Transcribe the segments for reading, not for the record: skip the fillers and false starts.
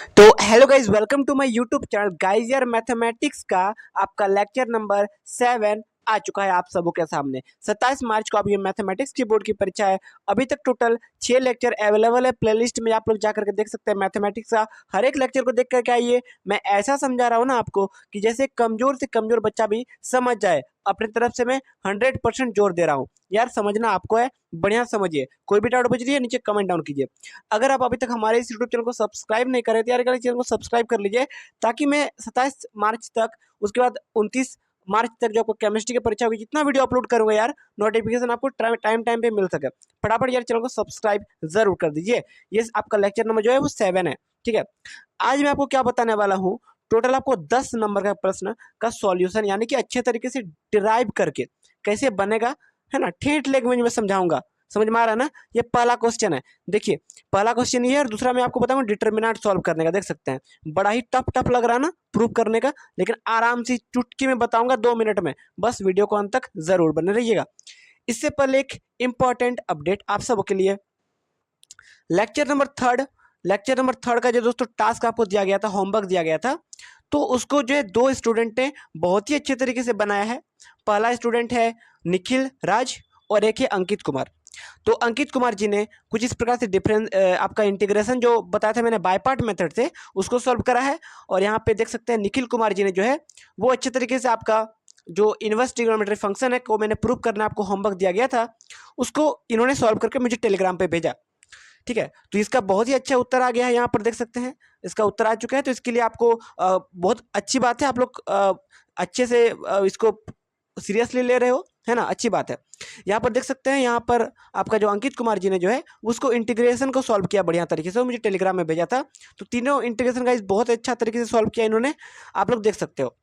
तो hello guys, welcome to my YouTube channel guys. यार mathematics का आपका लेक्चर नंबर 7 आ चुका है आप सबों के सामने। 27 मार्च को अब ये मैथमेटिक्स की बोर्ड की परीक्षा है। अभी तक टोटल 6 लेक्चर अवेलेबल है प्लेलिस्ट में, आप लोग जा करके देख सकते हैं। मैथमेटिक्स का हर एक लेक्चर को देख करके आइए। मैं ऐसा समझा रहा हूँ ना आपको कि जैसे कमजोर से कमजोर बच्चा भी समझ जाए। अपनी तरफ से मैं 100% जोर दे रहा हूँ। यार समझना आपको है, बढ़िया समझिए। कोई भी डाउट बच रही है नीचे कमेंट डाउन कीजिए। अगर आप अभी तक हमारे इस यूट्यूब चैनल को सब्सक्राइब नहीं करे तो यार चैनल को सब्सक्राइब कर लीजिए, ताकि मैं 27 मार्च तक, उसके बाद 29 मार्च तक जो आपको केमिस्ट्री की परीक्षा होगी, जितना वीडियो अपलोड करूंगा यार, नोटिफिकेशन आपको टाइम टाइम पे मिल सके। फटाफट यार चैनल को सब्सक्राइब जरूर कर दीजिए। ये आपका लेक्चर नंबर जो है वो 7 है। ठीक है, आज मैं आपको क्या बताने वाला हूँ। टोटल आपको 10 नंबर का प्रश्न का सॉल्यूशन, यानी कि अच्छे तरीके से डिराइव करके कैसे बनेगा, है ना, ठेठ लैंग्वेज में समझाऊंगा। समझ में आ रहा है ना। ये पहला क्वेश्चन है। देखिए, पहला क्वेश्चन ये है, और दूसरा मैं आपको बताऊंगा डिटर्मिनेंट सॉल्व करने का। देख सकते हैं, बड़ा ही टफ टफ लग रहा है ना प्रूव करने का, लेकिन आराम से चुटकी में बताऊंगा 2 मिनट में। बस वीडियो को अंत तक जरूर बने रहिएगा। इससे पहले एक इंपॉर्टेंट अपडेट आप सबों के लिए। लेक्चर नंबर थर्ड का जो दोस्तों टास्क आपको दिया गया था, होमवर्क दिया गया था, तो उसको जो है 2 स्टूडेंट ने बहुत ही अच्छे तरीके से बनाया है। पहला स्टूडेंट है निखिल राज, और एक है अंकित कुमार। तो अंकित कुमार जी ने कुछ इस प्रकार से डिफरेंस आपका इंटीग्रेशन जो बताया था मैंने बाय पार्ट मेथड से, उसको सॉल्व करा है। और यहाँ पे देख सकते हैं निखिल कुमार जी ने जो है वो अच्छे तरीके से आपका जो इनवर्स ट्रिग्नोमेट्री फंक्शन है को मैंने प्रूव करना आपको होमवर्क दिया गया था, उसको इन्होंने सॉल्व करके मुझे टेलीग्राम पे भेजा। ठीक है, तो इसका बहुत ही अच्छा उत्तर आ गया है। यहाँ पर देख सकते हैं इसका उत्तर आ चुका है। तो इसके लिए आपको बहुत अच्छी बात है, आप लोग अच्छे से इसको सीरियसली ले रहे हो, है ना, अच्छी बात है। यहाँ पर देख सकते हैं, यहाँ पर आपका जो अंकित कुमार जी ने जो है उसको इंटीग्रेशन को सॉल्व किया बढ़िया तरीके से, वो मुझे टेलीग्राम में भेजा था। तो तीनों इंटीग्रेशन का बहुत अच्छा तरीके से सॉल्व किया इन्होंने, आप लोग देख सकते हो।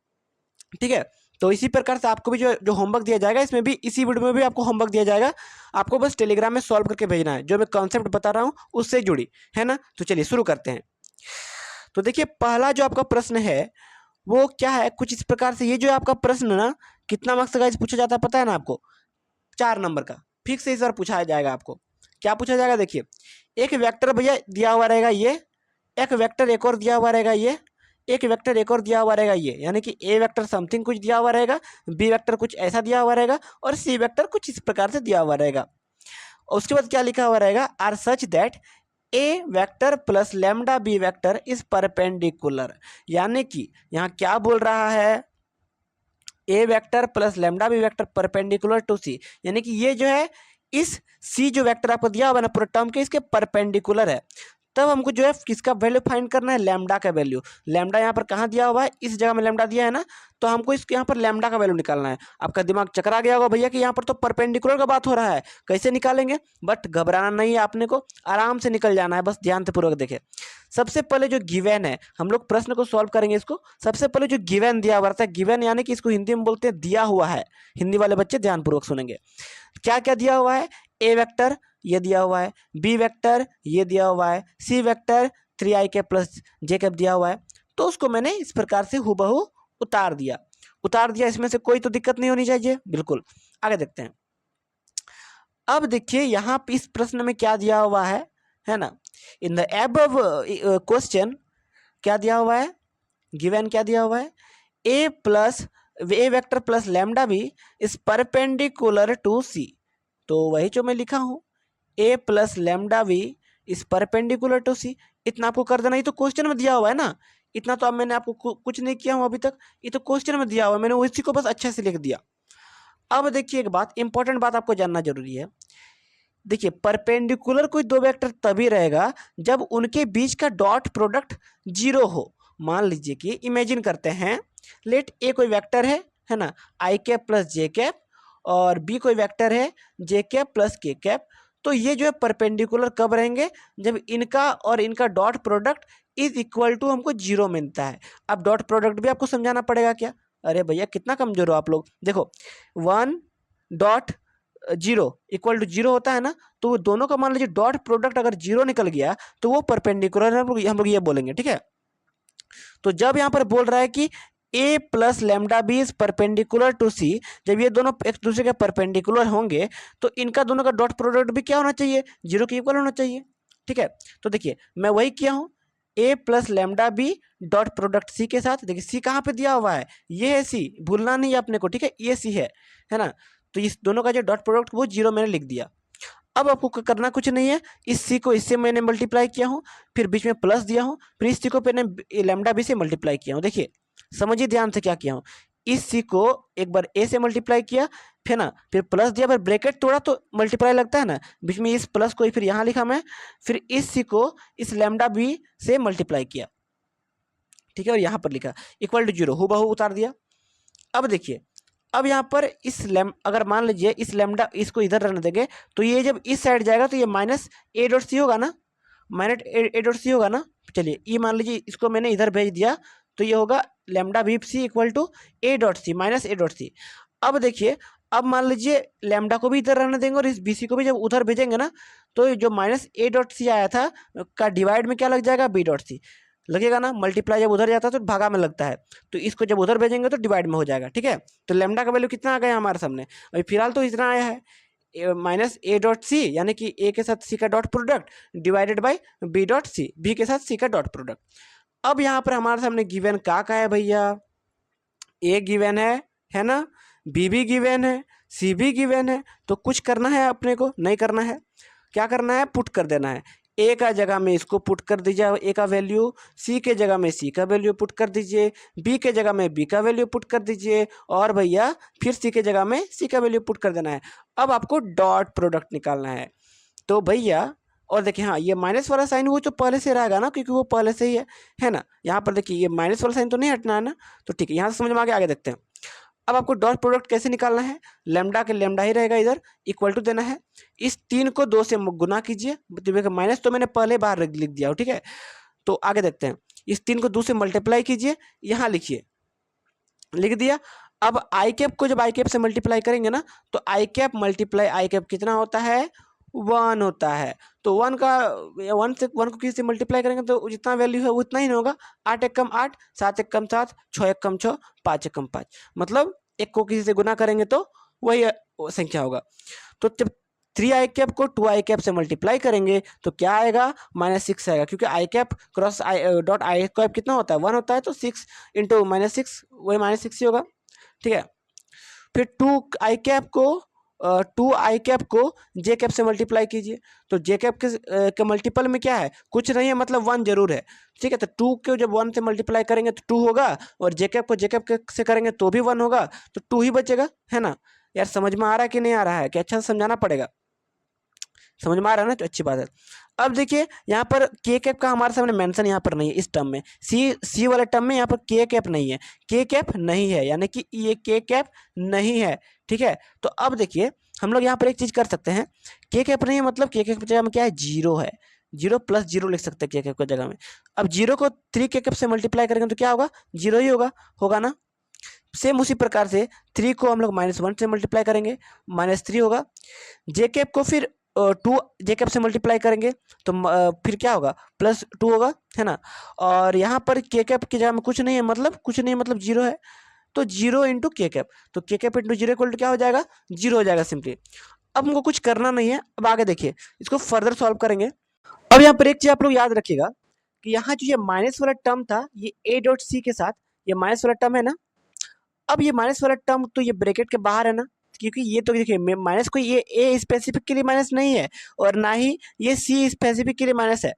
ठीक है, तो इसी प्रकार से आपको भी जो जो होमवर्क दिया जाएगा, इसमें भी इसी वीडियो में भी आपको होमवर्क दिया जाएगा। आपको बस टेलीग्राम में सॉल्व करके भेजना है, जो मैं कॉन्सेप्ट बता रहा हूँ उससे जुड़ी, है ना। तो चलिए शुरू करते हैं। तो देखिए, पहला जो आपका प्रश्न है वो क्या है, कुछ इस प्रकार से। ये जो आपका प्रश्न ना, कितना मार्क्स का पूछा जाता है पता है ना आपको? 4 नंबर का फिक्स से इस बार पूछा जाएगा आपको। क्या पूछा जाएगा, देखिए, एक वेक्टर भैया दिया हुआ रहेगा ये, एक वेक्टर एक और दिया हुआ रहेगा ये, एक वेक्टर एक और दिया हुआ रहेगा ये, यानी कि ए वेक्टर समथिंग कुछ दिया हुआ रहेगा, बी वेक्टर कुछ ऐसा दिया हुआ रहेगा, और सी वेक्टर कुछ इस प्रकार से दिया हुआ रहेगा। और उसके बाद क्या लिखा हुआ रहेगा, r such that a vector plus lambda b vector is perpendicular. यानी कि यहाँ क्या बोल रहा है, a vector plus lambda b vector perpendicular to c, यानी कि ये जो है इस सी जो वेक्टर आपको दिया हुआ है ना पूरा टर्म के, इसके परपेंडिकुलर है। तब हमको जो है किसका वैल्यू फाइंड करना है, लैम्डा का वैल्यू। लैम्डा यहाँ पर कहाँ दिया हुआ है, इस जगह में लैम्डा दिया है ना, तो हमको इस यहाँ पर लैम्डा का वैल्यू निकालना है। आपका दिमाग चकरा गया होगा भैया कि यहाँ पर तो परपेंडिकुलर का बात हो रहा है, कैसे निकालेंगे। बट घबराना नहीं है आपने को, आराम से निकल जाना है, बस ध्यान से पूर्वक देखें। सबसे पहले जो गिवन है, हम लोग प्रश्न को सॉल्व करेंगे इसको। सबसे पहले जो गिवन दिया हुआ रहता है, गिवन यानी कि इसको हिंदी में बोलते हैं दिया हुआ है। हिंदी वाले बच्चे ध्यानपूर्वक सुनेंगे। क्या क्या दिया हुआ है, ए वेक्टर ये दिया हुआ है, बी वेक्टर ये दिया हुआ है, सी वेक्टर 3i के प्लस जे कैप दिया हुआ है। तो उसको मैंने इस प्रकार से हुबहू उतार दिया। इसमें से कोई तो दिक्कत नहीं होनी चाहिए, बिल्कुल। आगे देखते हैं। अब देखिए यहाँ पे इस प्रश्न में क्या दिया हुआ है ना, इन द एबव क्वेश्चन क्या दिया हुआ है, गिवन क्या दिया हुआ है, a vector plus lambda b is perpendicular to c. तो वही जो मैं लिखा हूँ, a plus lambda b is perpendicular to c. इतना आपको कर देना, ये तो क्वेश्चन में दिया हुआ है ना। इतना तो अब मैंने आपको कुछ नहीं किया हूँ अभी तक, ये तो क्वेश्चन में दिया हुआ है, मैंने उसी को बस अच्छे से लिख दिया। अब देखिए, एक बात इंपॉर्टेंट बात आपको जानना जरूरी है। देखिए, परपेंडिकुलर कोई दो वेक्टर तभी रहेगा जब उनके बीच का डॉट प्रोडक्ट 0 हो। मान लीजिए कि इमेजिन करते हैं, लेट ए कोई वेक्टर है ना, आई कैप प्लस जे कैप, और बी कोई वेक्टर है जे कैप प्लस के कैप। तो ये जो है परपेंडिकुलर कब रहेंगे, जब इनका और इनका dot product is equal to हमको 0 मिलता है। अब डॉट प्रोडक्ट भी आपको समझाना पड़ेगा क्या। अरे भैया कितना कमजोर हो आप लोग। देखो, 1.0 होता है ना, तो वो दोनों का मान लीजिए डॉट प्रोडक्ट अगर 0 निकल गया तो वो परपेंडिकुलर है, हम लोग ये बोलेंगे। ठीक है, तो जब यहाँ पर बोल रहा है कि a plus lambda b is perpendicular to c, जब ये दोनों एक दूसरे के परपेंडिकुलर होंगे तो इनका दोनों का डॉट प्रोडक्ट भी क्या होना चाहिए, 0 के इक्वल होना चाहिए। ठीक है, तो देखिए मैं वही किया हूँ, a plus lambda b dot product c के साथ। देखिए सी कहाँ पे दिया हुआ है, ये है सी, भूलना नहीं है अपने को, ठीक है, ये सी है ना। तो इस दोनों का जो डॉट प्रोडक्ट वो 0 मैंने लिख दिया। अब आपको करना कुछ नहीं है, इस सी को इससे मैंने मल्टीप्लाई किया हूँ, फिर बीच में प्लस दिया हूँ, फिर इस सी को मैंने लेमडा बी से मल्टीप्लाई किया हूँ। देखिए समझिए ध्यान से क्या किया हूँ, इस सी को एक बार ए से मल्टीप्लाई किया, फिर ना फिर प्लस दिया, फिर ब्रैकेट तोड़ा तो मल्टीप्लाई लगता है ना, बीच में इस प्लस को फिर यहाँ लिखा मैं, फिर इस सी को इस लेमडा बी से मल्टीप्लाई किया, ठीक है, और यहाँ पर लिखा इक्वल टू 0, हूबहू उतार दिया। अब देखिए, अब यहाँ पर अगर मान लीजिए इस लेमडा इसको इधर रहने देंगे, तो ये जब इस साइड जाएगा तो ये माइनस ए डॉट सी होगा ना, माइनस ए डॉट सी होगा ना। चलिए ये मान लीजिए इसको मैंने इधर भेज दिया, तो ये होगा lambda B C equal to A dot C minus A dot C. अब देखिए, अब मान लीजिए लेमडा को भी इधर रहने देंगे और इस बी सी को भी जब उधर भेजेंगे ना, तो जो माइनस ए डॉट सी आया था का डिवाइड में क्या लग जाएगा, बी डॉट सी लगेगा ना। मल्टीप्लाई जब उधर जाता है तो भागा में लगता है, तो इसको जब उधर भेजेंगे तो डिवाइड में हो जाएगा, ठीक है। तो लेमडा का वैल्यू कितना आ गया हमारे सामने, अभी फिलहाल तो इतना आया है, माइनस ए डॉट सी, यानी कि ए के साथ सी का dot product divided by B dot C, B के साथ सी का डॉट प्रोडक्ट। अब यहाँ पर हमारे सामने गिवन का है भैया, ए गिवन है ना, बी भी गिवन है, सी भी गिवन है, तो कुछ करना है अपने को, नहीं करना है, क्या करना है, पुट कर देना है। ए का जगह में इसको पुट कर दीजिए, ए का वैल्यू, सी के जगह में सी का वैल्यू पुट कर दीजिए, बी के जगह में बी का वैल्यू पुट कर दीजिए, और भैया फिर सी के जगह में सी का वैल्यू पुट कर देना है। अब आपको डॉट प्रोडक्ट निकालना है। तो भैया और देखिए, हाँ ये माइनस वाला साइन वो जो पहले से रहेगा ना, क्योंकि वो पहले से ही है ना। यहाँ पर देखिए ये माइनस वाला साइन तो नहीं हटना है ना, तो ठीक है, यहाँ से समझ में आगे देखते हैं। अब आपको डॉट प्रोडक्ट कैसे निकालना है, लेमडा के लेमडा ही रहेगा इधर, इक्वल टू देना है, इस 3 को 2 से गुना कीजिए, माइनस तो मैंने पहले बाहर लिख दिया हो, ठीक है। तो आगे देखते हैं, इस 3 को 2 से मल्टीप्लाई कीजिए, यहाँ लिखिए, लिख दिया। अब आई कैप को जब आई कैप से मल्टीप्लाई करेंगे ना, तो आई कैप मल्टीप्लाई आई कैप कितना होता है, 1 होता है। तो 1 का 1 को किसी से मल्टीप्लाई करेंगे तो जितना वैल्यू है उतना ही होगा, 8 एक कम 8, 7 एक कम 7, 6 एक कम 6, 5 एक कम 5, मतलब एक को किसी से गुना करेंगे तो वही संख्या होगा। तो जब 3 आई कैप को 2 आई कैप से मल्टीप्लाई करेंगे तो क्या आएगा, -6 आएगा, क्योंकि i cap cross i dot i cap कितना होता है, 1 होता है, तो 6 इंटू -6 वही -6 ही होगा, ठीक है। फिर 2 आई कैप को जे कैप से मल्टीप्लाई कीजिए, तो जे कैप के मल्टीपल में क्या है, कुछ नहीं है, मतलब 1 जरूर है, ठीक है। तो 2 को जब 1 से मल्टीप्लाई करेंगे तो 2 होगा, और जे कैप को जे कैप से करेंगे तो भी 1 होगा, तो 2 ही बचेगा, है ना। यार समझ में आ रहा है कि नहीं आ रहा है, कि अच्छा से समझाना पड़ेगा, समझ में आ रहा है ना, तो अच्छी बात है। अब देखिए यहाँ पर के कैप का हमारे सामने मेंशन यहाँ पर नहीं है, इस टर्म में सी वाले टर्म में यहाँ पर के कैप नहीं है, के कैप नहीं है, यानी कि ये के कैप नहीं है, ठीक है। तो अब देखिए हम लोग यहाँ पर एक चीज कर सकते हैं, के कैप नहीं है मतलब के कैप की जगह में क्या है, 0 है, 0 + 0 लिख सकते हैं के कैप की जगह में। अब 0 को 3 के कैप से मल्टीप्लाई करेंगे तो क्या होगा, 0 ही होगा ना। सेम उसी प्रकार से 3 को हम लोग -1 से मल्टीप्लाई करेंगे, -3 होगा। जे कैप को फिर 2 जे कैप से मल्टीप्लाई करेंगे तो फिर क्या होगा, +2 होगा, है ना। और यहाँ पर के कैप की जगह में कुछ नहीं है, मतलब कुछ नहीं मतलब 0 है, तो 0 इंटू के कैप, तो के कैप इंटू 0 इक्वल टू क्या हो जाएगा, 0 हो जाएगा सिंपली। अब हमको कुछ करना नहीं है, अब आगे देखिए इसको फर्दर सॉल्व करेंगे। अब यहाँ पर एक चीज आप लोग याद रखिएगा कि यहाँ जो ये माइनस वाला टर्म था, ये ए डॉट सी के साथ ये माइनस वाला टर्म है ना। अब ये माइनस वाला टर्म तो ये ब्रैकेट के बाहर है ना, क्योंकि ये तो देखिए माइनस कोई ये ए स्पेसिफिक के लिए माइनस नहीं है, और ना ही ये सी स्पेसिफिक के लिए माइनस है।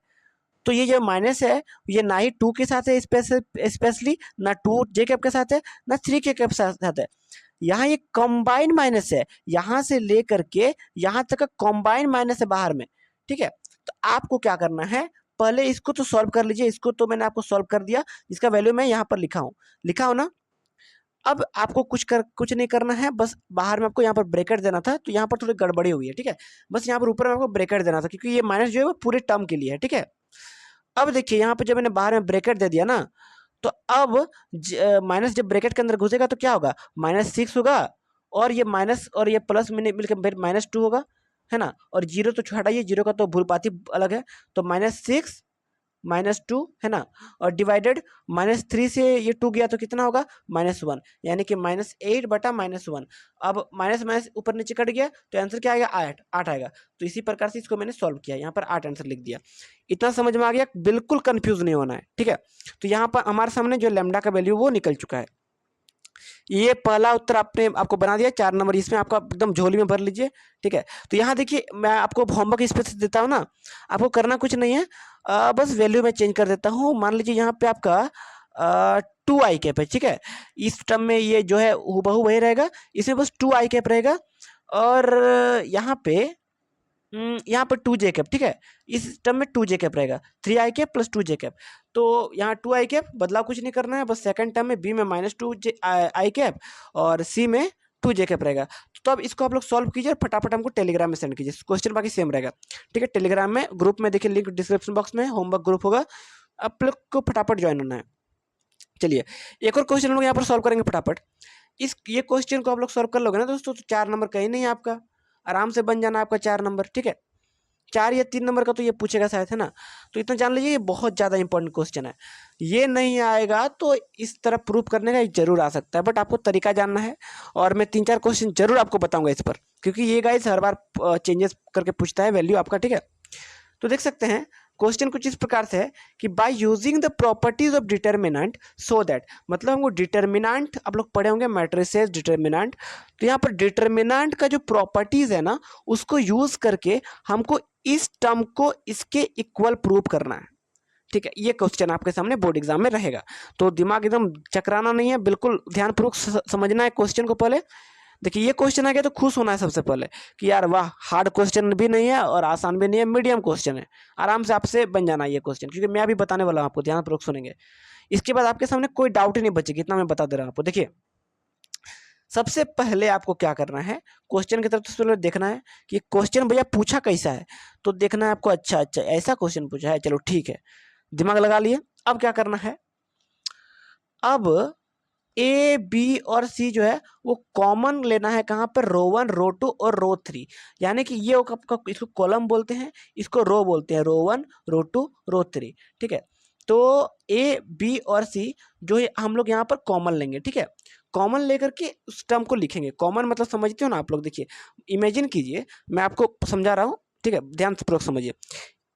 तो ये जो माइनस है ये ना ही 2 के साथ है स्पेशली, ना 2 जे कैप के साथ है, ना 3 के कैप के साथ है। यहाँ ये कंबाइंड माइनस है, यहाँ से लेकर के यहाँ तक का कंबाइंड माइनस है बाहर में, ठीक है। तो आपको क्या करना है, पहले इसको तो सॉल्व कर लीजिए, इसको तो मैंने आपको सॉल्व कर दिया, इसका वैल्यू मैं यहाँ पर लिखा हूँ ना। अब आपको कुछ नहीं करना है, बस बाहर में आपको यहाँ पर ब्रैकेट देना था, तो यहाँ पर थोड़ी गड़बड़ी हुई है, ठीक है। बस यहाँ पर ऊपर में आपको ब्रैकेट देना था, क्योंकि ये माइनस जो है वो पूरे टर्म के लिए है, ठीक है। अब देखिए यहाँ पे जब मैंने बाहर में ब्रैकेट दे दिया ना, तो अब माइनस जब ब्रैकेट के अंदर घुसेगा तो क्या होगा, -6 होगा, और ये माइनस और ये प्लस में मिलकर -2 होगा, है ना। और 0 तो हटाइए, 0 का तो भूल पाती अलग है, तो -6 -2 है ना, और डिवाइडेड -3 से ये 2 गया तो कितना होगा -1, यानी कि -8 बटा -1। अब माइनस माइनस ऊपर नीचे कट गया तो आंसर क्या आएगा 8 आएगा। तो इसी प्रकार से इसको मैंने सॉल्व किया, यहाँ पर 8 आंसर लिख दिया। इतना समझ में आ गया, बिल्कुल कंफ्यूज नहीं होना है, ठीक है। तो यहाँ पर हमारे सामने जो लैम्डा का वैल्यू वो निकल चुका है। ये पहला उत्तर आपको बना दिया 4 नंबर, इसमें आपका एकदम झोली में भर लीजिए, ठीक है। तो यहाँ देखिए मैं आपको होमवर्क इस पे से देता हूँ ना, आपको करना कुछ नहीं है, बस वैल्यू में चेंज कर देता हूँ। मान लीजिए यहाँ पे आपका 2 आई कैप है, ठीक है। इस टर्म में ये जो है हूबहू वही रहेगा, इसमें बस 2 आई कैप रहेगा, और यहाँ पर 2 जे कैप, ठीक है। इस टर्म में 2 जे कैप रहेगा, 3 आई कैप प्लस 2 जे कैप। तो यहाँ 2 आई कैप, बदलाव कुछ नहीं करना है, बस सेकंड टर्म में बी में -2 आई कैप और सी में 2 जे कैप रहेगा। तो अब इसको आप लोग सॉल्व कीजिए और फटाफट हमको टेलीग्राम में सेंड कीजिए, क्वेश्चन बाकी सेम रहेगा, ठीक है। टेलीग्राम में ग्रुप में देखिए, लिंक डिस्क्रिप्शन बॉक्स में होमवर्क ग्रुप होगा, आप लोग को फटाफट ज्वाइन होना है। चलिए एक और क्वेश्चन हम लोग यहाँ पर सॉल्व करेंगे फटाफट। ये क्वेश्चन को आप लोग सॉल्व कर लोगे ना दोस्तों, तो 4 नंबर कहीं नहीं है आपका, आराम से बन जाना आपका 4 नंबर, ठीक है। 4 या 3 नंबर का तो ये पूछेगा शायद, है ना। तो इतना जान लीजिए, ये बहुत ज़्यादा इंपॉर्टेंट क्वेश्चन है। ये नहीं आएगा तो इस तरह प्रूव करने का जरूर आ सकता है, बट आपको तरीका जानना है, और मैं 3-4 क्वेश्चन जरूर आपको बताऊंगा इस पर, क्योंकि ये गाइस हर बार चेंजेस करके पूछता है वैल्यू आपका, ठीक है। तो देख सकते हैं क्वेश्चन कुछ इस प्रकार से है कि by using the properties of determinant so that, मतलब हमको डिटर्मिनेंट आप लोग पढ़े होंगे, मैट्रिसेस डिटर्मिनेंट। तो यहाँ पर डिटर्मिनेंट का जो प्रॉपर्टीज है ना, उसको यूज करके हमको इस टर्म को इसके इक्वल प्रूव करना है, ठीक है। ये क्वेश्चन आपके सामने बोर्ड एग्जाम में रहेगा, तो दिमाग एकदम चकराना नहीं है, बिल्कुल ध्यानपूर्वक समझना है क्वेश्चन को। पहले देखिए ये क्वेश्चन आ गया तो खुश होना है सबसे पहले कि यार वाह, हार्ड क्वेश्चन भी नहीं है और आसान भी नहीं है, मीडियम क्वेश्चन है, आराम से आपसे बन जाना है ये क्वेश्चन, क्योंकि मैं अभी बताने वाला हूँ आपको, ध्यानपूर्वक सुनेंगे। इसके बाद आपके सामने कोई डाउट ही नहीं बचेगी, इतना मैं बता दे रहा हूँ आपको। देखिए सबसे पहले आपको क्या करना है, क्वेश्चन की तरफ सबसे पहले देखना है कि क्वेश्चन भैया पूछा कैसा है, तो देखना है आपको, अच्छा अच्छा ऐसा क्वेश्चन पूछा है, चलो ठीक है, दिमाग लगा लिए। अब क्या करना है, अब ए बी और सी जो है वो कॉमन लेना है, कहाँ पर, रो 1 रो 2 और रो 3, यानी कि ये आपका, इसको कॉलम बोलते हैं, इसको रो बोलते हैं, रो 1 रो 2 रो 3, ठीक है। तो ए बी और सी जो है हम लोग यहाँ पर कॉमन लेंगे, ठीक है। कॉमन लेकर के उस टर्म को लिखेंगे, कॉमन मतलब समझते हो ना आप लोग। देखिए इमेजिन कीजिए, मैं आपको समझा रहा हूँ, ठीक है, ध्यान से पूर्वक समझिए।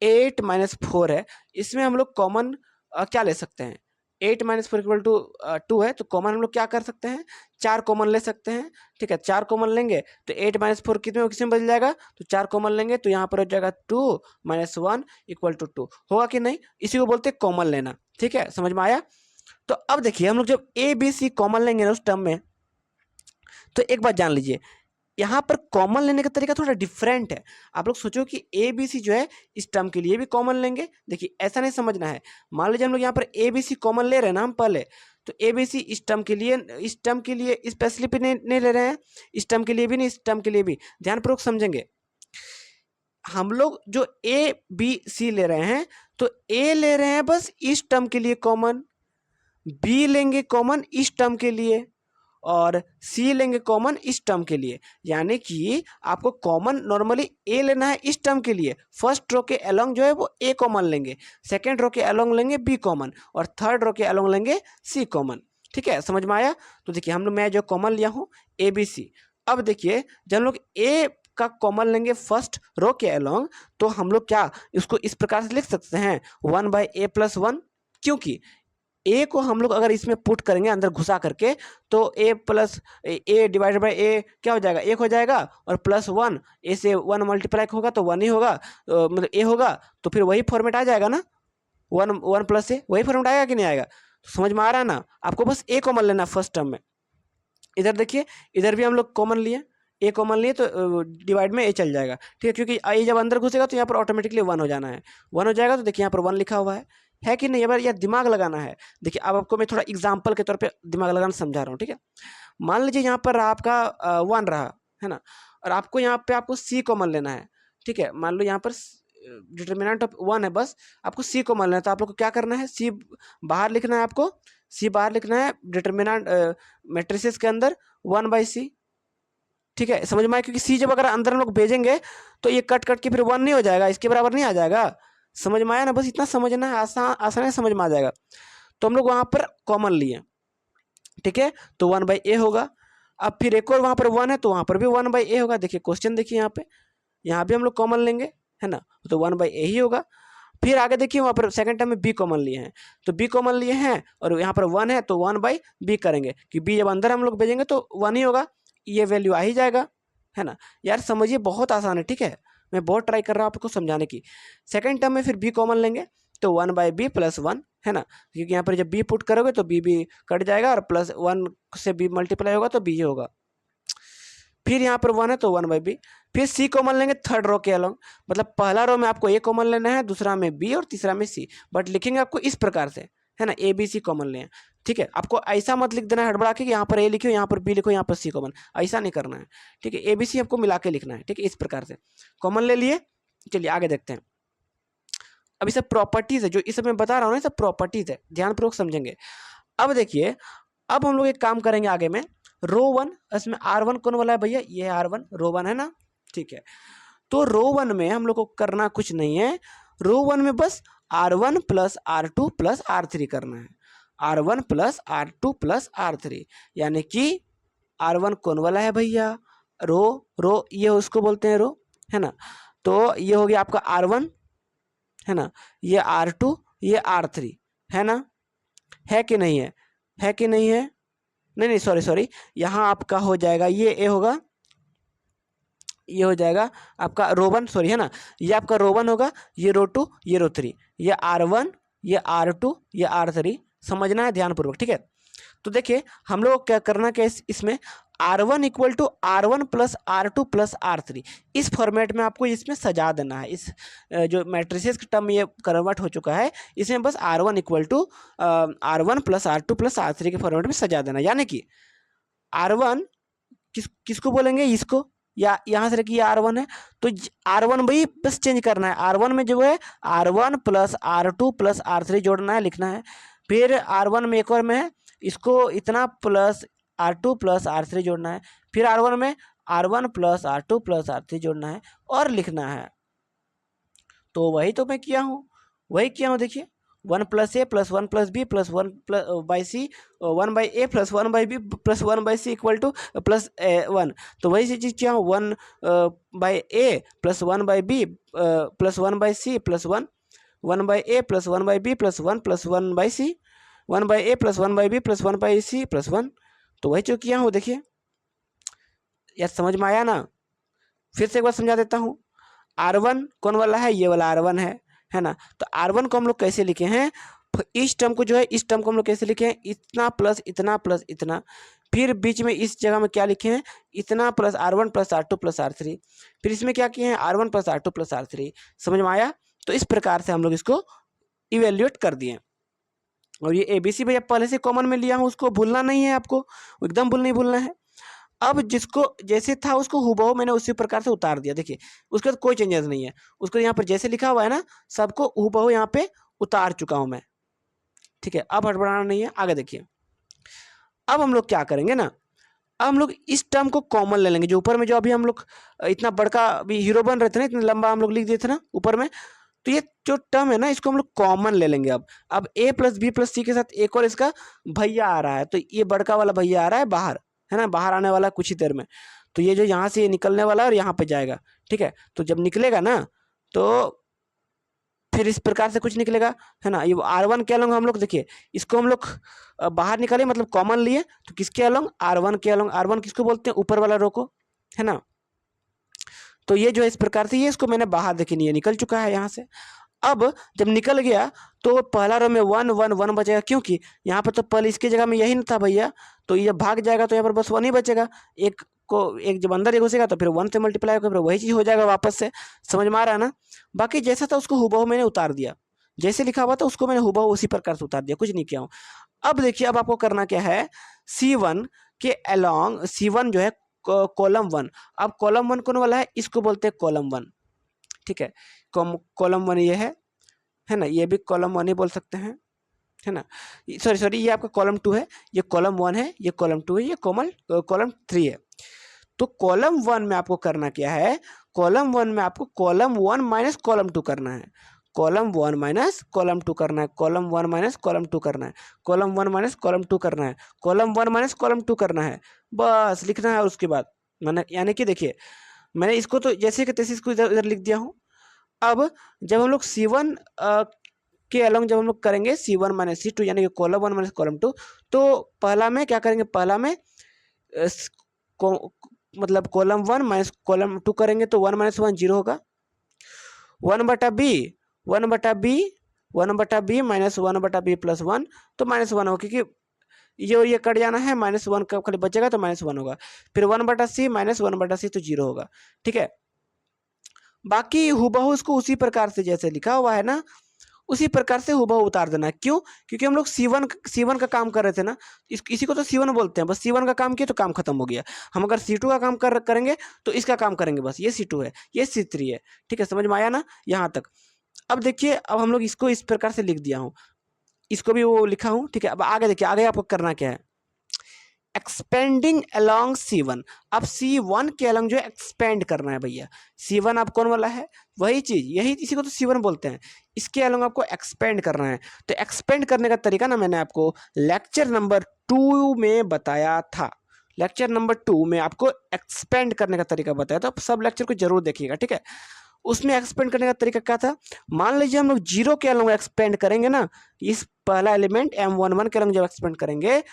8 - 4 है, इसमें हम लोग कॉमन क्या ले सकते हैं, 8 - 4 = 2 है, तो कॉमन हम लोग क्या कर सकते हैं, 4 कॉमन ले सकते हैं, ठीक है। 4 कॉमन लेंगे तो 8 - 4 किसमें बदल जाएगा, तो 4 कॉमन लेंगे तो यहाँ पर हो जाएगा 2 - 1 = 2, होगा कि नहीं, इसी को बोलते हैं कॉमन लेना, ठीक है, समझ में आया। तो अब देखिए हम लोग जब ए बी सी कॉमन लेंगे ना उस टर्म में, तो एक बात जान लीजिए, यहाँ पर कॉमन लेने का तरीका थोड़ा डिफरेंट है। आप लोग सोचो कि ए बी सी जो है इस टर्म के लिए भी कॉमन लेंगे, देखिए ऐसा नहीं समझना है। मान लीजिए हम लोग यहाँ पर ए बी सी कॉमन ले रहे हैं ना हम पहले, तो ए बी सी इस टर्म के लिए स्पेशली नहीं ले रहे हैं, इस टर्म के लिए भी नहीं, इस टर्म के लिए भी, ध्यानपूर्वक समझेंगे। हम लोग जो ए बी सी ले रहे हैं, तो ए ले रहे हैं बस इस टर्म के लिए कॉमन, बी लेंगे कॉमन इस टर्म के लिए, और सी लेंगे कॉमन इस टर्म के लिए। यानी कि आपको कॉमन नॉर्मली ए लेना है इस टर्म के लिए, फर्स्ट रो के अलोंग जो है वो ए कॉमन लेंगे, सेकेंड रो के अलोंग लेंगे बी कॉमन, और थर्ड रो के अलोंग लेंगे सी कॉमन, ठीक है, समझ में आया। तो देखिए हम लोग, मैं जो कॉमन लिया हूँ ए बी सी। अब देखिए जब हम लोग ए का कॉमन लेंगे फर्स्ट रो के अलोंग, तो हम लोग क्या इसको इस प्रकार से लिख सकते हैं 1/a+1, क्योंकि ए को हम लोग अगर इसमें पुट करेंगे अंदर घुसा करके, तो a डिवाइडेड बाई ए क्या हो जाएगा, 1 हो जाएगा, और +1, ए से 1 मल्टीप्लाई होगा तो 1 ही होगा, मतलब ए होगा, तो फिर वही फॉर्मेट आ जाएगा ना, 1 + ए, वही फॉर्मेट आएगा कि नहीं आएगा, तो समझ में आ रहा है ना। आपको बस ए कॉमन लेना फर्स्ट टर्म में। इधर देखिए, इधर भी हम लोग कॉमन लिए, ए कॉमन लिए तो डिवाइड में ए चल जाएगा, ठीक है, क्योंकि ए जब अंदर घुसेगा तो यहाँ पर ऑटोमेटिकली 1 हो जाना है, 1 हो जाएगा, तो देखिए यहाँ पर 1 लिखा हुआ है कि नहीं। यार दिमाग लगाना है। देखिए अब आपको मैं थोड़ा एग्जाम्पल के तौर पे दिमाग लगाना समझा रहा हूँ, ठीक है। मान लीजिए यहाँ पर आपका 1 रहा है ना, और आपको यहाँ पे आपको सी कॉमन लेना है, ठीक है। मान लो यहाँ पर डिटर्मिनेंट ऑफ 1 है, बस आपको सी कॉमन लेना है, तो आप लोग को क्या करना है, सी बाहर लिखना है, आपको सी बाहर लिखना है डिटर्मिनेंट मैट्रिसेस के अंदर 1/c, ठीक है, समझ में आया। क्योंकि सी जब अगर अंदर हम लोग भेजेंगे तो ये कट कट के फिर 1 नहीं हो जाएगा, इसके बराबर नहीं आ जाएगा, समझ में आया ना, बस इतना समझना है, आसानी से समझ में आ जाएगा। तो हम लोग वहाँ पर कॉमन लिए, ठीक है, तो 1/a होगा। अब फिर एक और वहाँ पर 1 है तो वहाँ पर भी 1/a होगा। देखिए क्वेश्चन देखिए यहाँ पे हम लोग कॉमन लेंगे, है ना, तो 1/a ही होगा। फिर आगे देखिए वहाँ पर सेकंड टर्म में b कॉमन लिए हैं, तो b कॉमन लिए हैं और यहाँ पर 1 है तो 1/b करेंगे कि b जब अंदर हम लोग भेजेंगे तो 1 ही होगा, ये वैल्यू आ ही जाएगा, है ना। यार समझिए बहुत आसान है, ठीक है, मैं बहुत ट्राई कर रहा हूँ आपको समझाने की। सेकंड टर्म में फिर b कॉमन लेंगे तो 1/b + 1, है ना, क्योंकि यहाँ पर जब b पुट करोगे तो b भी कट जाएगा और +1 से b मल्टीप्लाई होगा तो b ही होगा। फिर यहाँ पर 1 है तो 1/b। फिर c कॉमन लेंगे थर्ड रो के अलोंग, मतलब पहला रो में आपको a कॉमन लेना है, दूसरा में b और तीसरा में c, बट लिखेंगे आपको इस प्रकार से, है ना, a b c कॉमन लें, ठीक है। आपको ऐसा मत लिख देना हड़बड़ा के कि यहाँ पर a लिखो, यहाँ पर b लिखो, यहाँ पर c कॉमन, ऐसा नहीं करना है, ठीक है। a b c आपको मिला के लिखना है, ठीक है, इस प्रकार से कॉमन ले लिए। चलिए आगे देखते हैं। अब ये सब प्रॉपर्टीज है, जो इस सब मैं बता रहा हूँ ना, सब प्रॉपर्टीज है, ध्यानपूर्वक समझेंगे। अब देखिए, अब हम लोग एक काम करेंगे आगे में, रो 1, इसमें r1 कौन वाला है भैया, ये r1 रो 1 है ना, ठीक है। तो रो 1 में हम लोग को करना कुछ नहीं है, रो 1 में बस r1 + r2 + r3 करना है, r1 + r2 + r3, यानी कि r1 कौन वाला है भैया, रो ये उसको बोलते हैं रो, है ना। तो ये हो गया आपका r1, है ना, ये r2, ये r3, है ना, है कि नहीं है, है कि नहीं है, नहीं सॉरी, यहाँ आपका हो जाएगा, ये ए होगा, ये हो जाएगा आपका रो 1, सॉरी, है ना, ये आपका रो 1 होगा, ये रो 2, ये रो 3, ये r1, ये r2, ये r3, समझना है ध्यानपूर्वक, ठीक है। तो देखिए हम लोग क्या करना, क्या इसमें r1 = r1 + r2 + r3, इस फॉर्मेट में आपको इसमें सजा देना है। इस जो मैट्रिसेस का टर्म ये कन्वर्ट हो चुका है, इसमें बस r1 = r1 + r2 + r3 के फॉर्मेट में सजा देना, यानी कि r1 किसको बोलेंगे, इसको, या यहाँ से रखिए r1 है तो r1 भाई बस चेंज करना है, r1 में जो है r1 + r2 + r3 जोड़ना है, लिखना है। फिर r1 में एक और में है, इसको इतना प्लस r2 + r3 जोड़ना है, फिर r1 में r1 + r2 + r3 जोड़ना है और लिखना है। तो वही तो मैं किया हूँ, देखिए 1 + a + 1 + b + 1/c 1/a + 1/b + 1/c = +1, तो वही चीज़ किया हूँ, 1/a + 1/b + 1/c +1, 1/a + 1/b + 1 + 1/c, 1/a + 1/b + 1/c +1, तो वही जो किया हूँ। देखिए यार समझ में आया ना, फिर से एक बार समझा देता हूँ। r1 कौन वाला है, ये वाला r1 है ना। तो r1 को हम लोग कैसे लिखे हैं, इस टर्म को जो है, इस टर्म को हम लोग कैसे लिखे हैं, इतना प्लस इतना प्लस इतना, फिर बीच में इस जगह में क्या लिखे हैं, इतना प्लस r1 + r2 + r3, फिर इसमें क्या किए हैं, r1 + r2 + r3, समझ में आया। तो इस प्रकार से हम लोग इसको इवेल्युएट कर दिए। और ये ABC भैया पहले से कॉमन में लिया हूँ, उसको भूलना नहीं है आपको, एकदम नहीं भूलना है। अब जिसको जैसे था उसको हूबहू मैंने उसी प्रकार से उतार दिया, देखिए उसके बाद कोई चेंजेस नहीं है, उसको यहाँ पर जैसे लिखा हुआ है ना, सबको हूबहू यहाँ पे उतार चुका हूँ मैं, ठीक है। अब हड़बड़ाना नहीं है, आगे देखिए। अब हम लोग क्या करेंगे ना, अब हम लोग इस टर्म को कॉमन ले लेंगे, जो ऊपर में जो अभी हम लोग इतना बड़का अभी हीरो बन रहे थे ना, इतना लंबा हम लोग लिख दिए थे ना ऊपर में, तो ये जो टर्म है ना, इसको हम लोग कॉमन ले लेंगे। अब a + b + c के साथ एक और इसका भैया आ रहा है, तो ये बड़का वाला भैया आ रहा है बाहर, है ना, बाहर आने वाला कुछ ही देर में, तो ये जो यहाँ से ये निकलने वाला है और यहाँ पे जाएगा, ठीक है। तो जब निकलेगा ना, तो फिर इस प्रकार से कुछ निकलेगा, है ना। ये r1 के अलोंग हम लोग देखिए, इसको हम लोग बाहर निकाले, मतलब कॉमन लिए, तो किसके अलोंग, r1 के अलोंग, r1 किसको बोलते हैं, ऊपर वाला रो को, है ना। तो ये जो है इस प्रकार से, ये इसको मैंने बाहर देखी नहीं है, निकल चुका है यहाँ से। अब जब निकल गया तो पहला रो में 1 1 1 बचेगा, क्योंकि यहाँ पर तो पहले इसकी जगह में यही ना था भैया, तो ये भाग जाएगा तो यहाँ पर बस 1 ही बचेगा, एक जब अंदर घुसेगा तो फिर 1 से मल्टीप्लाई होगा, फिर वही चीज़ हो जाएगा वापस से, समझ में आ रहा है ना। बाकी जैसा था उसको हूबहू मैंने उतार दिया, जैसे लिखा हुआ था उसको मैंने हूबहू उसी प्रकार से उतार दिया, कुछ नहीं किया हूँ। अब देखिए, अब आपको करना क्या है, C1 के अलोंग, C1 जो है कॉलम 1, अब कॉलम 1 कौन वाला है, इसको बोलते हैं कॉलम 1, ठीक है। कॉलम 1 ये है ना, ये भी कॉलम 1 ही बोल सकते हैं, है ना। सॉरी, ये आपका कॉलम 2 है, ये कॉलम 1 है, ये कॉलम 2 है, ये कॉलम 3 है। तो कॉलम 1 में आपको करना क्या है, कॉलम 1 में आपको कॉलम 1 - कॉलम 2 करना है। कॉलम 1 माइनस कॉलम 2 करना है, कॉलम 1 माइनस कॉलम 2 करना है, कॉलम 1 माइनस कॉलम 2 करना है, कॉलम 1 माइनस कॉलम 2 करना है, बस लिखना है। और उसके बाद मैंने यानी कि देखिए मैंने इसको तो जैसे कि तैसे इसको इधर इधर लिख दिया हूँ। अब जब हम लोग C1 के अलॉन्ग जब हम लोग करेंगे C1 माइनस C2 यानी कि कॉलम 1 माइनस कॉलम 2, तो पहला में क्या करेंगे, पहला में मतलब कॉलम 1 माइनस कॉलम 2 करेंगे तो 1 माइनस 1 0 होगा, 1/b 1/b 1/b minus 1/b plus 1 तो -1 होगा, क्योंकि ये और ये कट जाना है, -1 का खाली बचेगा तो -1 होगा। फिर 1/c माइनस 1/c तो 0 होगा। ठीक है, बाकी हुबहू इसको उसी प्रकार से जैसे लिखा हुआ है ना, उसी प्रकार से हुबहू उतार देना है। क्यों? क्योंकि हम लोग C1 का काम कर रहे थे ना, इसी को तो C1 बोलते हैं। बस C1 का काम किया तो काम खत्म हो गया। हम अगर C2 का काम करेंगे तो इसका काम करेंगे, बस ये C2 है, ये C3 है। ठीक है, समझ में आया ना यहाँ तक? अब देखिए, अब हम लोग इसको इस प्रकार से लिख दिया हूँ, इसको भी वो लिखा हूँ। ठीक है, अब आगे देखिए, आगे आपको करना क्या है, एक्सपेंडिंग अलोंग C1। अब C1 के अलोंग जो है एक्सपेंड करना है भैया। C1 आप कौन वाला है, वही चीज, यही इसी को तो C1 बोलते हैं। इसके अलोंग आपको एक्सपेंड करना है। तो एक्सपेंड करने का तरीका ना मैंने आपको लेक्चर नंबर 2 में बताया था। लेक्चर नंबर 2 में आपको एक्सपेंड करने का तरीका बताया था, तो सब लेक्चर को जरूर देखिएगा। ठीक है, उसमें एक्सपेंड करने का तरीका क्या था, मान लीजिए हम लोग 0 के अलोंग एक्सपेंड करेंगे ना, इस पहला एलिमेंट M11 के अलोंग जब एक्सपेंड करेंगे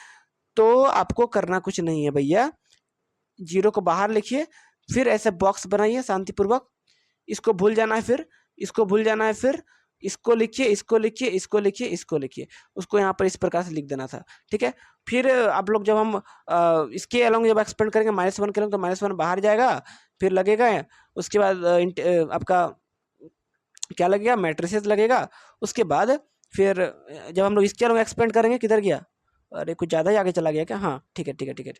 तो आपको करना कुछ नहीं है भैया, 0 को बाहर लिखिए, फिर ऐसे बॉक्स बनाइए शांतिपूर्वक, इसको भूल जाना है, फिर इसको भूल जाना है, फिर इसको लिखिए, इसको लिखिए, इसको लिखिए, इसको लिखिए, उसको यहाँ पर इस प्रकार से लिख देना था। ठीक है, फिर आप लोग जब हम इसके अलोंग जब एक्सपेंड करेंगे -1 के अलोंग, तो -1 बाहर जाएगा, फिर लगेगा, उसके बाद आपका क्या लगेगा, मैट्रिसेस लगेगा। उसके बाद फिर जब हम लोग इसके अलोंग एक्सपेंड करेंगे, किधर गया, अरे कुछ ज़्यादा ही आगे चला गया क्या, हाँ ठीक है ठीक है ठीक है,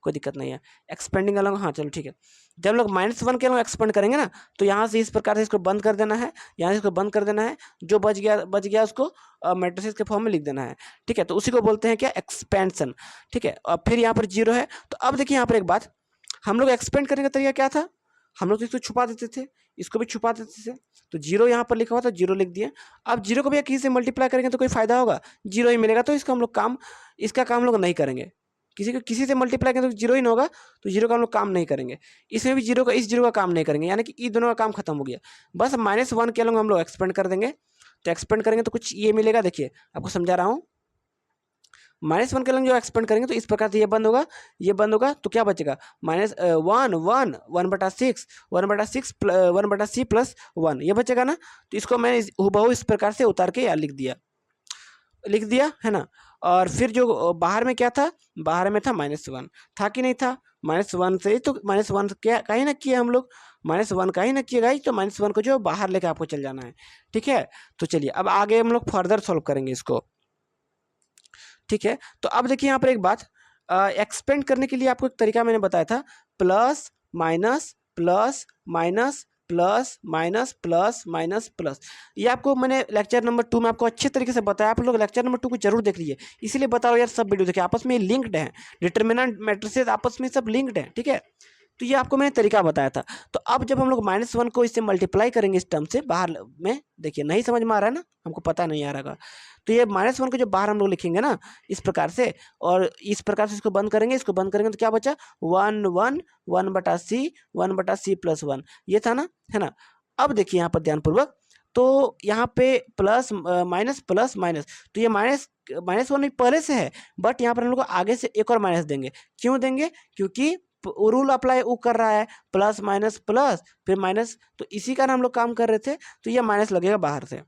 कोई दिक्कत नहीं है। एक्सपेंडिंग अलोंग, हाँ चलो ठीक है। जब हम लोग -1 के अलोंग एक्सपेंड करेंगे ना, तो यहाँ से इस प्रकार से इसको बंद कर देना है, यहाँ से इसको बंद कर देना है, जो बच गया उसको मैट्रिसेस के फॉर्म में लिख देना है। ठीक है, तो उसी को बोलते हैं क्या, एक्सपेंशन। ठीक है, और फिर यहाँ पर 0 है। तो अब देखिए यहाँ पर एक बात, हम लोग एक्सपेंड करने का तरीका क्या था, हम लोग तो इसको छुपा देते थे, इसको भी छुपा देते थे। तो 0 यहाँ पर लिखा हुआ था, 0 लिख दिए। अब 0 को भैया किसी से मल्टीप्लाई करेंगे तो कोई फायदा होगा, 0 ही मिलेगा, तो इसका हम लोग इसका काम हम लोग नहीं करेंगे। किसी से मल्टीप्लाई करें तो 0 ही ना होगा, तो 0 का हम लोग काम नहीं करेंगे। इसमें भी 0 का, इस 0 का काम नहीं करेंगे, यानी कि ये दोनों का काम खत्म हो गया। बस -1 के अलोंग हम लोग एक्सपेंड कर देंगे। तो एक्सपेंड करेंगे तो कुछ ये मिलेगा, देखिए आपको समझा रहा हूँ। -1 के अलोंग जो एक्सपेंड करेंगे तो इस प्रकार से ये बंद होगा, ये बंद होगा, तो क्या बचेगा, -1/6 1/c प्लस 1 ये बचेगा ना। तो इसको मैंने हुबहू इस प्रकार से उतार के यार लिख दिया है ना। और फिर जो बाहर में क्या था, बाहर में था -1, था कि नहीं था, -1 से तो -1 क्या का ही ना किया हम लोग, -1 का ही ना किया गाइस, तो -1 को जो बाहर लेके आपको चल जाना है। ठीक है, तो चलिए अब आगे हम लोग फर्दर सॉल्व करेंगे इसको। ठीक है, तो अब देखिए यहाँ पर एक बात, एक्सपेंड करने के लिए आपको एक तरीका मैंने बताया था, plus minus plus minus plus minus plus minus plus. ये आपको मैंने लेक्चर नंबर 2 में आपको अच्छे तरीके से बताया, आप लोग लेक्चर नंबर 2 को जरूर देख लीजिए। इसीलिए बता रहा हूँ यार, सब वीडियो देखिए, आपस में लिंक्ड है, डिटर्मिनेंट मैट्रिसेस आपस में सब लिंक्ड है। ठीक है, तो ये आपको मैंने तरीका बताया था। तो अब जब हम लोग -1 को इससे मल्टीप्लाई करेंगे इस टर्म से बाहर में, देखिए नहीं समझ में आ रहा है ना, हमको पता नहीं आ रहा है, तो ये -1 को जो बाहर हम लोग लिखेंगे ना इस प्रकार से, और इस प्रकार से इसको बंद करेंगे, इसको बंद करेंगे, तो क्या बचा, 1/c प्लस 1, ये था ना, है ना। अब देखिए यहाँ पर ध्यानपूर्वक, तो यहाँ पे प्लस माइनस प्लस माइनस, तो ये -1 पहले से है, बट यहाँ पर हम लोग आगे से एक और माइनस देंगे। क्यों देंगे, क्योंकि रूल अप्लाई वो कर रहा है, प्लस माइनस प्लस फिर माइनस, तो इसी का हम लोग काम कर रहे थे, तो ये माइनस लगेगा बाहर से।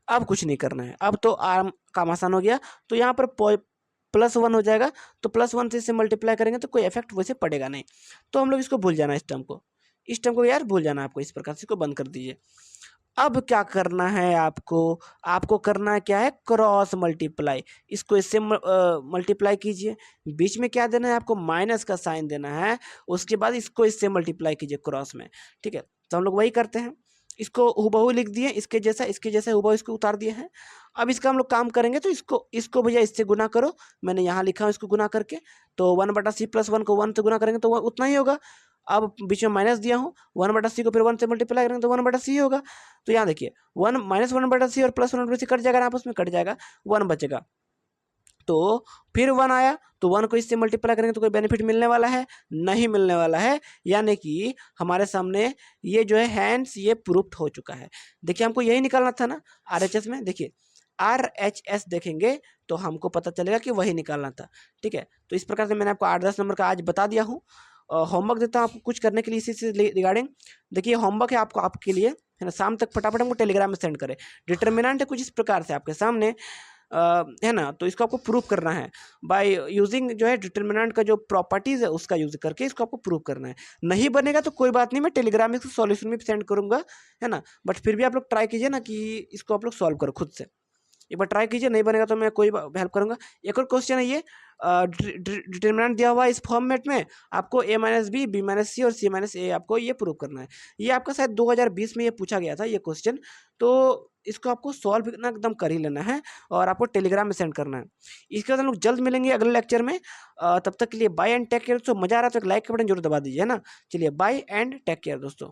अब कुछ नहीं करना है, अब तो काम आसान हो गया। तो यहाँ पर +1 हो जाएगा, तो +1 से इसे मल्टीप्लाई करेंगे तो कोई इफेक्ट वैसे पड़ेगा नहीं, तो हम लोग इसको भूल जाना, इस टर्म को यार भूल जाना आपको, इस प्रकार से इसको बंद कर दीजिए। अब क्या करना है आपको करना है क्या है, क्रॉस मल्टीप्लाई, इसको इससे मल्टीप्लाई कीजिए, बीच में क्या देना है आपको, माइनस का साइन देना है, उसके बाद इसको इससे मल्टीप्लाई कीजिए क्रॉस में। ठीक है, तो हम लोग वही करते हैं, इसको हुबहू लिख दिए, इसके जैसा हुबहू इसको उतार दिए हैं। अब इसका हम लोग काम करेंगे, तो इसको भैया इससे गुना करो, मैंने यहाँ लिखा हूँ इसको गुना करके, तो 1/c प्लस 1 को 1 से गुना करेंगे तो वो उतना ही होगा। अब बीच में माइनस दिया हूँ, 1/c को फिर 1 से मल्टीप्लाई करेंगे तो 1/c होगा। तो यहाँ देखिए 1 -1/c और +1/c कट जाएगा, आपस में कट जाएगा, 1 बचेगा। तो फिर 1 आया तो 1 को इससे मल्टीप्लाई करेंगे तो कोई बेनिफिट मिलने वाला है? नहीं मिलने वाला है, यानी कि हमारे सामने ये जो है हैंस ये प्रूफ्ड हो चुका है। देखिए हमको यही निकालना था ना RHS में, देखिए RHS देखेंगे तो हमको पता चलेगा कि वही निकालना था। ठीक है, तो इस प्रकार से मैंने आपको 8-10 नंबर का आज बता दिया हूँ। होमवर्क देता हूँ आपको कुछ करने के लिए इसी से रिगार्डिंग। देखिए होमवर्क है आपको, आपके लिए है ना, शाम तक फटाफट हमको टेलीग्राम में सेंड करें। डिटर्मिनेंट है कुछ इस प्रकार से आपके सामने, है ना, तो इसको आपको प्रूव करना है बाय यूजिंग जो है डिटर्मिनेंट का जो प्रॉपर्टीज है उसका यूज करके इसको आपको प्रूव करना है। नहीं बनेगा तो कोई बात नहीं, मैं टेलीग्राम में इसको सॉल्यूशन भी सेंड करूंगा, है ना, बट फिर भी आप लोग ट्राई कीजिए ना कि इसको आप लोग सॉल्व करो खुद से। एक बार ट्राई कीजिए, नहीं बनेगा तो मैं कोई हेल्प करूंगा। एक और क्वेश्चन है ये, डिटर्मिनेंट दिया हुआ है इस फॉर्मेट में, आपको a-b, b-c और c-a आपको ये प्रूव करना है। ये आपका शायद 2020 में ये पूछा गया था ये क्वेश्चन, तो इसको आपको सॉल्व एकदम कर ही लेना है और आपको टेलीग्राम में सेंड करना है। इसके बाद हम लोग जल्द मिलेंगे अगले लेक्चर में। तब तक के लिए बाय एंड टेक केयर दोस्तों। मजा आ रहा है तो एक लाइक का बटन जरूर दबा दीजिए, है ना। चलिए बाय एंड टेक केयर दोस्तों।